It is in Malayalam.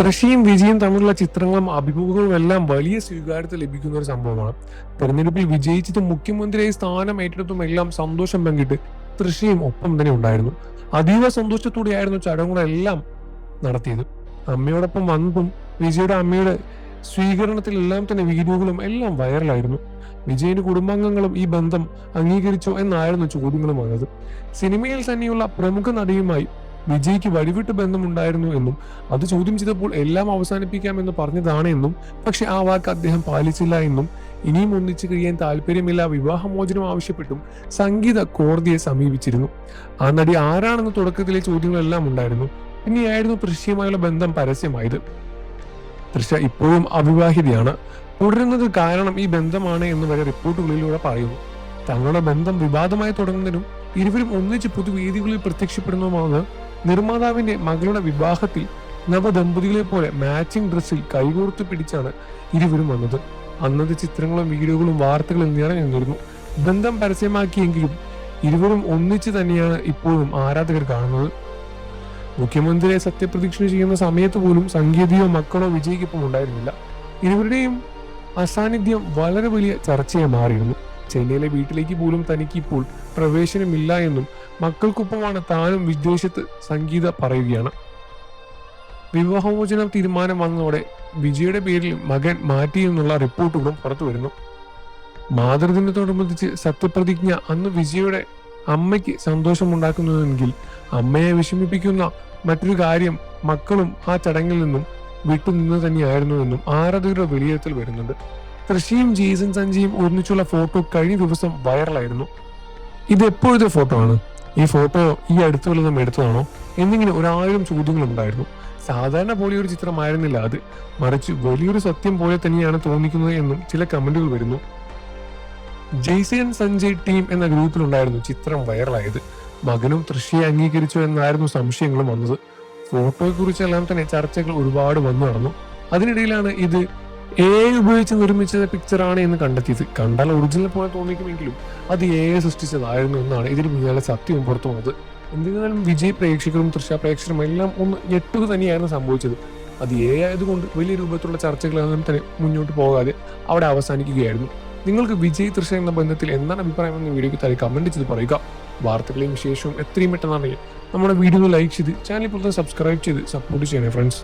തൃശയും വിജയും തമ്മിലുള്ള ചിത്രങ്ങളും അഭിമുഖങ്ങളും എല്ലാം വലിയ സ്വീകാര്യത ലഭിക്കുന്ന ഒരു സംഭവമാണ്. തെരഞ്ഞെടുപ്പിൽ വിജയിച്ചതും മുഖ്യമന്ത്രിയായി സ്ഥാനം ഏറ്റെടുത്തും എല്ലാം സന്തോഷം പങ്കിട്ട് തൃശയും ഒപ്പം തന്നെ ഉണ്ടായിരുന്നു. അതീവ സന്തോഷത്തോടെയായിരുന്നു ചടങ്ങുകളെല്ലാം നടത്തിയത്. അമ്മയോടൊപ്പം വന്നതും വിജയുടെ അമ്മയുടെ സ്വീകരണത്തിലെല്ലാം തന്നെ വീഡിയോകളും എല്ലാം വൈറലായിരുന്നു. വിജയന്റെ കുടുംബാംഗങ്ങളും ഈ ബന്ധം അംഗീകരിച്ചോ എന്നായിരുന്നു ചോദ്യങ്ങളും വന്നത്. സിനിമയിൽ തന്നെയുള്ള പ്രമുഖ നടിയുമായി വിജയ്ക്ക് വഴിവിട്ട് ബന്ധമുണ്ടായിരുന്നു എന്നും അത് ചോദ്യം ചെയ്തപ്പോൾ എല്ലാം അവസാനിപ്പിക്കാമെന്ന് പറഞ്ഞതാണ് എന്നും പക്ഷെ ആ വാക്ക് അദ്ദേഹം പാലിച്ചില്ല എന്നും ഇനിയും ഒന്നിച്ചു കഴിയാൻ താല്പര്യമില്ല, വിവാഹമോചനം ആവശ്യപ്പെട്ടും സംഗീത കോടതിയെ സമീപിച്ചിരുന്നു. ആ നടി ആരാണെന്ന് തുടക്കത്തിലെ ചോദ്യങ്ങളെല്ലാം ഉണ്ടായിരുന്നു. പിന്നെയായിരുന്നു തൃശ്യയുമായുള്ള ബന്ധം പരസ്യമായത്. തൃശ്യ ഇപ്പോഴും അവിവാഹിതയാണ്. തുടരുന്നത് കാരണം ഈ ബന്ധമാണ് എന്ന് വരെ റിപ്പോർട്ടുകളിലൂടെ പറയുന്നു. തങ്ങളുടെ ബന്ധം വിവാദമായി തുടങ്ങുന്നതിനും ഇരുവരും ഒന്നിച്ച് പൊതുവേദികളിൽ പ്രത്യക്ഷപ്പെടുന്നതുമാണ് നിർമ്മാതാവിന്റെ മകളുടെ വിവാഹത്തിൽ നവദമ്പതികളെ പോലെ മാച്ചിങ് ഡ്രസ്സിൽ കൈകോർത്ത് പിടിച്ചാണ് ഇരുവരും വന്നത്. അന്നത്തെ ചിത്രങ്ങളും വീഡിയോകളും വാർത്തകളും നിറഞ്ഞിരുന്നു. ബന്ധം പരസ്യമാക്കിയെങ്കിലും ഇരുവരും ഒന്നിച്ച് തന്നെയാണ് ഇപ്പോഴും ആരാധകർ കാണുന്നത്. മുഖ്യമന്ത്രിയെ സത്യപ്രതിജ്ഞ ചെയ്യുന്ന സമയത്ത് പോലും സംഗീതയോ മക്കളോ വിജയ്ക്കൊപ്പം ഉണ്ടായിരുന്നില്ല. ഇരുവരുടെയും അസാന്നിധ്യം വളരെ വലിയ ചർച്ചയായി മാറിയിരുന്നു. ചെന്നൈയിലെ വീട്ടിലേക്ക് പോലും തനിക്ക് ഇപ്പോൾ പ്രവേശനമില്ല എന്നും മക്കൾക്കൊപ്പമാണ് താനും വിദേശത്ത് സംഗീത പറയുകയാണ്. വിവാഹമോചന തീരുമാനം വന്നതോടെ വിജയുടെ പേരിൽ മകൻ മാറ്റിയെന്നുള്ള റിപ്പോർട്ടുകളും പുറത്തു വരുന്നു. മാതൃദിനത്തോടനുബന്ധിച്ച് സത്യപ്രതിജ്ഞ അന്ന് വിജയുടെ അമ്മയ്ക്ക് സന്തോഷമുണ്ടാക്കുന്നുവെങ്കിൽ അമ്മയെ വിഷമിപ്പിക്കുന്ന മറ്റൊരു കാര്യം മക്കളും ആ ചടങ്ങിൽ നിന്നും വിട്ടുനിന്ന് തന്നെയായിരുന്നുവെന്നും ആരാധകരുടെ വിലയിരുത്തൽ വരുന്നുണ്ട്. തൃശ്യയും ജെയ്സൺ സഞ്ജയും ഒന്നിച്ചുള്ള ഫോട്ടോ കഴിഞ്ഞ ദിവസം വൈറലായിരുന്നു. ഇത് എപ്പോഴത്തെ ഫോട്ടോ ആണ്? ഈ ഫോട്ടോ ഈ അടുത്ത് വല്ലതും എടുത്തതാണോ എന്നിങ്ങനെ 1000 ചോദ്യങ്ങളുണ്ടായിരുന്നു. സാധാരണ പോലെ ഒരു ചിത്രമായിരുന്നില്ല അത്, മറിച്ച് വലിയൊരു സത്യം പോലെ തന്നെയാണ് തോന്നിക്കുന്നത് എന്നും ചില കമന്റുകൾ വരുന്നു. ജെയ്സൺ സഞ്ജയ് ടീം എന്ന ഗ്രൂപ്പിലുണ്ടായിരുന്നു ചിത്രം വൈറലായത്. മകനും തൃശ്യയെ അംഗീകരിച്ചു എന്നായിരുന്നു സംശയങ്ങളും വന്നത്. ഫോട്ടോയെ കുറിച്ചെല്ലാം തന്നെ ചർച്ചകൾ ഒരുപാട് വന്നു നടന്നു. അതിനിടയിലാണ് ഇത് AI ഉപയോഗിച്ച് നിർമ്മിച്ച പിക്ചറാണ് എന്ന് കണ്ടെത്തിയത്. കണ്ടാൽ ഒറിജിനൽ പോലെ തോന്നിക്കുമെങ്കിലും അത് AI സൃഷ്ടിച്ചതായിരുന്നു എന്നാണ് ഇതിന് പിന്നാലെ സത്യവും പുറത്തു വന്നത്. എന്നിരുന്നാലും വിജയ് പ്രേക്ഷകരും തൃശ്യ പ്രേക്ഷകരും എല്ലാം ഒന്ന് ഞെട്ടുക തന്നെയായിരുന്നു സംഭവിച്ചത്. അത് AI ആയതുകൊണ്ട് വലിയ രൂപത്തിലുള്ള ചർച്ചകളൊന്നും തന്നെ മുന്നോട്ട് പോകാതെ അവിടെ അവസാനിക്കുകയായിരുന്നു. നിങ്ങൾക്ക് വിജയ് തൃശ്യ എന്ന ബന്ധത്തിൽ എന്താണ് അഭിപ്രായം എന്ന വീഡിയോക്ക് താഴെ കമന്റ് ചെയ്ത് പറയുക. വാർത്തകളെയും വിശേഷവും എത്രയും പെട്ടെന്ന് അറിയാൻ നമ്മുടെ വീഡിയോ ലൈക്ക് ചെയ്ത് ചാനൽ ഇപ്പോൾ സബ്സ്ക്രൈബ് ചെയ്ത് സപ്പോർട്ട് ചെയ്യണേ ഫ്രണ്ട്സ്.